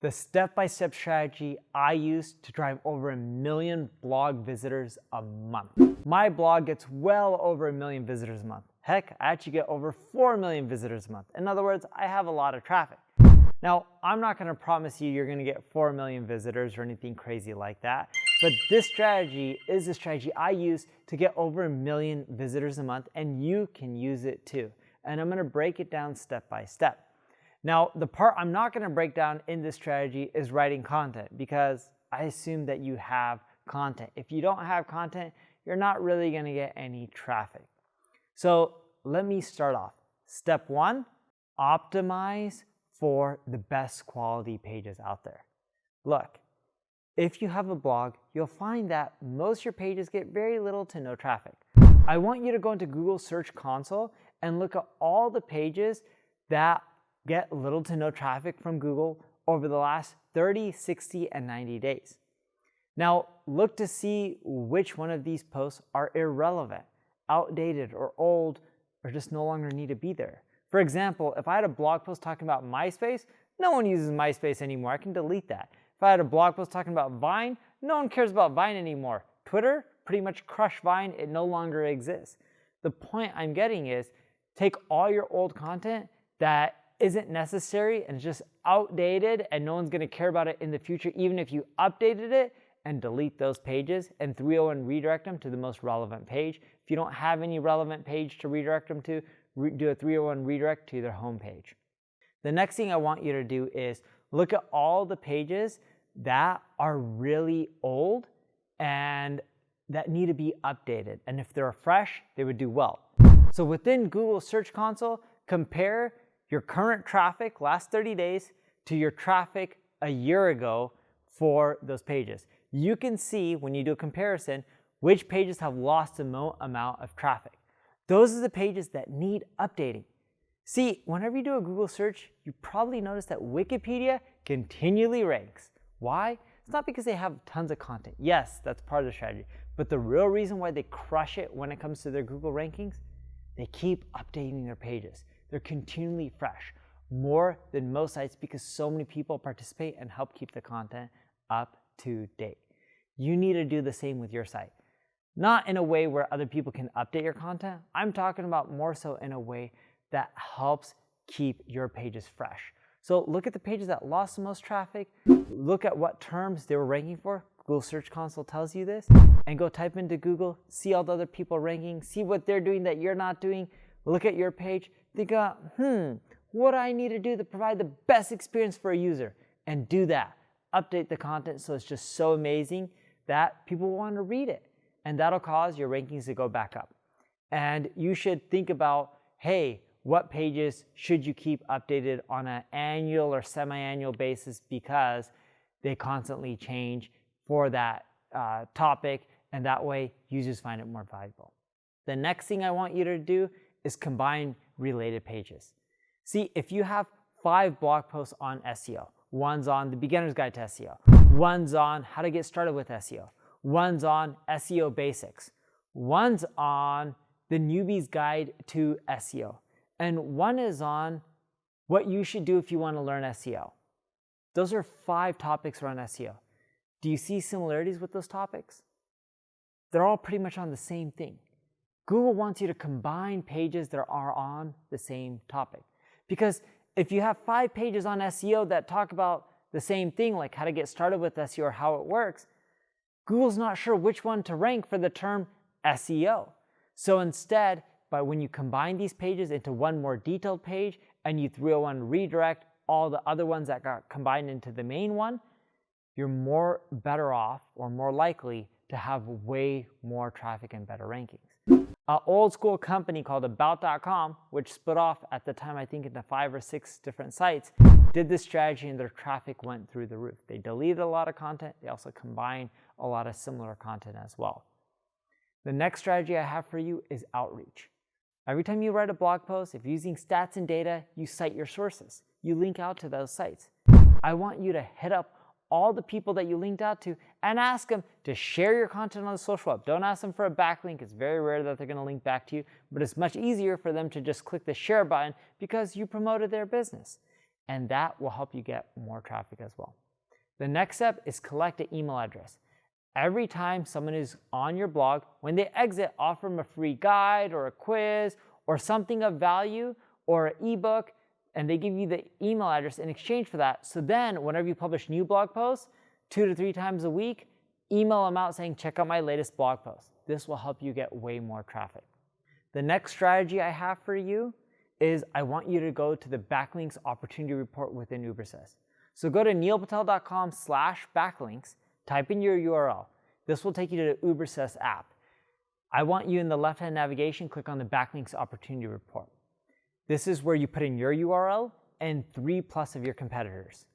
the step-by-step strategy I use to drive over 1 million blog visitors a month. My blog gets well over 1 million visitors a month. Heck, I actually get over 4 million visitors a month. In other words, I have a lot of traffic. Now, I'm not going to promise you're going to get 4 million visitors or anything crazy like that, but this strategy is the strategy I use to get over 1 million visitors a month, and you can use it too. And I'm going to break it down step by step. Now, the part I'm not going to break down in this strategy is writing content, because I assume that you have content. If you don't have content, you're not really going to get any traffic. So let me start off. Step 1, optimize for the best quality pages out there. Look, if you have a blog, you'll find that most of your pages get very little to no traffic. I want you to go into Google Search Console and look at all the pages that get little to no traffic from Google over the last 30, 60, and 90 days. Now, look to see which one of these posts are irrelevant, outdated, or old, or just no longer need to be there. For example, if I had a blog post talking about MySpace, no one uses MySpace anymore. I can delete that. If I had a blog post talking about Vine, no one cares about Vine anymore. Twitter pretty much crushed Vine. It no longer exists. The point I'm getting is take all your old content that isn't necessary and just outdated and no one's going to care about it in the future, even if you updated it, and delete those pages and 301 redirect them to the most relevant page. If you don't have any relevant page to redirect them to, do a 301 redirect to their home page. The next thing I want you to do is look at all the pages that are really old and that need to be updated. And if they're fresh, they would do well. So within Google Search Console, compare your current traffic last 30 days to your traffic a year ago for those pages. You can see when you do a comparison which pages have lost the most amount of traffic. Those are the pages that need updating. See, whenever you do a Google search, you probably notice that Wikipedia continually ranks. Why? It's not because they have tons of content. Yes, that's part of the strategy. But the real reason why they crush it when it comes to their Google rankings, they keep updating their pages. They're continually fresh, more than most sites, because so many people participate and help keep the content up to date. You need to do the same with your site. Not in a way where other people can update your content. I'm talking about more so in a way that helps keep your pages fresh. So look at the pages that lost the most traffic, look at what terms they were ranking for. Google Search Console tells you this, and go type into Google, see all the other people ranking, see what they're doing that you're not doing, look at your page, think about, what do I need to do to provide the best experience for a user? And do that. Update the content so it's just so amazing that people want to read it. And that'll cause your rankings to go back up. And you should think about, hey, what pages should you keep updated on an annual or semi-annual basis, because they constantly change for that topic, and that way users find it more valuable. The next thing I want you to do is combine related pages. See, if you have 5 blog posts on SEO, one's on the beginner's guide to SEO, one's on how to get started with SEO, one's on SEO basics, one's on the newbie's guide to SEO, and one is on what you should do if you want to learn SEO. Those are 5 topics around SEO. Do you see similarities with those topics? They're all pretty much on the same thing. Google wants you to combine pages that are on the same topic. Because if you have 5 pages on SEO that talk about the same thing, like how to get started with SEO or how it works, Google's not sure which one to rank for the term SEO. So instead, when you combine these pages into one more detailed page and you 301 redirect all the other ones that got combined into the main one, you're more better off or more likely to have way more traffic and better rankings. An old school company called About.com, which split off at the time I think into 5 or 6 different sites, did this strategy and their traffic went through the roof. They deleted a lot of content. They also combined a lot of similar content as well. The next strategy I have for you is outreach. Every time you write a blog post, if you're using stats and data, you cite your sources. You link out to those sites. I want you to hit up all the people that you linked out to and ask them to share your content on the social web. Don't ask them for a backlink. It's very rare that they're going to link back to you, but it's much easier for them to just click the share button because you promoted their business. and that will help you get more traffic as well. The next step is collect an email address. Every time someone is on your blog, when they exit, offer them a free guide or a quiz or something of value or an ebook, and they give you the email address in exchange for that. So then whenever you publish new blog posts, 2 to 3 times a week, email them out saying, check out my latest blog post. This will help you get way more traffic. The next strategy I have for you is I want you to go to the Backlinks opportunity report within Ubersuggest. So go to neilpatel.com/backlinks, type in your URL. This will take you to the Ubersuggest app. I want you in the left-hand navigation, click on the Backlinks opportunity report. This is where you put in your URL and 3+ of your competitors.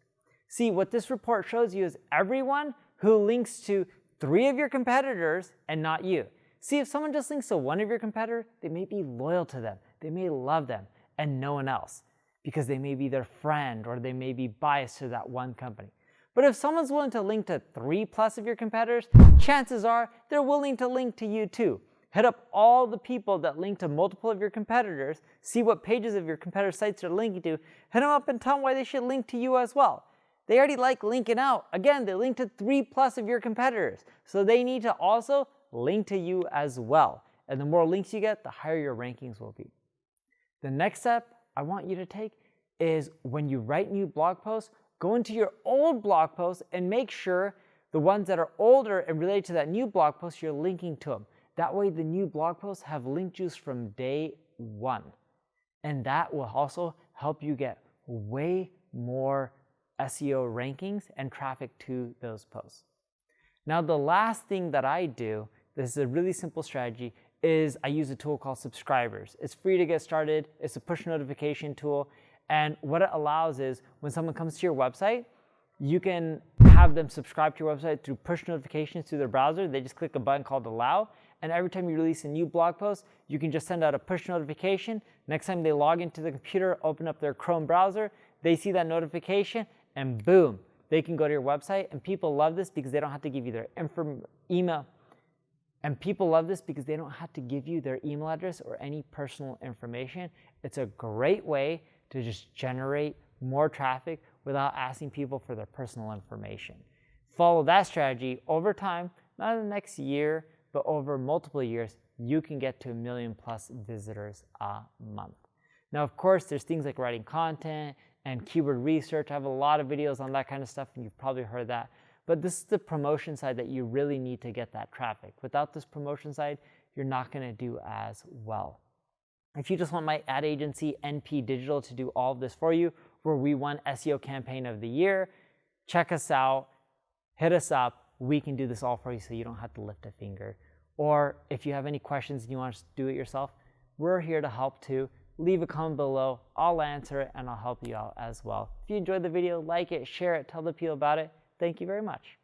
See, what this report shows you is everyone who links to 3 of your competitors and not you. See, if someone just links to 1 of your competitors, they may be loyal to them, they may love them, and no one else, because they may be their friend or they may be biased to that one company. But if someone's willing to link to 3+ of your competitors, chances are they're willing to link to you too. Hit up all the people that link to multiple of your competitors, see what pages of your competitor sites they're linking to, hit them up and tell them why they should link to you as well. They already like linking out. Again, they link to 3+ of your competitors, so they need to also link to you as well. And the more links you get, the higher your rankings will be. The next step I want you to take is when you write new blog posts, go into your old blog posts and make sure the ones that are older and related to that new blog post, you're linking to them. That way the new blog posts have link juice from day 1. And that will also help you get way more SEO rankings and traffic to those posts. Now the last thing that I do, this is a really simple strategy, is I use a tool called Subscribers. It's free to get started. It's a push notification tool. And what it allows is when someone comes to your website, you can have them subscribe to your website through push notifications through their browser. They just click a button called Allow. And every time you release a new blog post, you can just send out a push notification. Next time they log into the computer, open up their Chrome browser, they see that notification, and boom, they can go to your website. And people love this because they don't have to give you their email. And people love this because they don't have to give you their email address or any personal information. It's a great way to just generate more traffic without asking people for their personal information. Follow that strategy over time, not in the next year, but over multiple years, you can get to 1 million+ visitors a month. Now, of course, there's things like writing content and keyword research. I have a lot of videos on that kind of stuff, and you've probably heard that. But this is the promotion side that you really need to get that traffic. Without this promotion side, you're not going to do as well. If you just want my ad agency, NP Digital, to do all of this for you, where we won SEO Campaign of the Year, check us out, hit us up. We can do this all for you so you don't have to lift a finger. Or if you have any questions and you want to do it yourself, we're here to help too. Leave a comment below. I'll answer it and I'll help you out as well. If you enjoyed the video, like it, share it, tell the people about it. Thank you very much.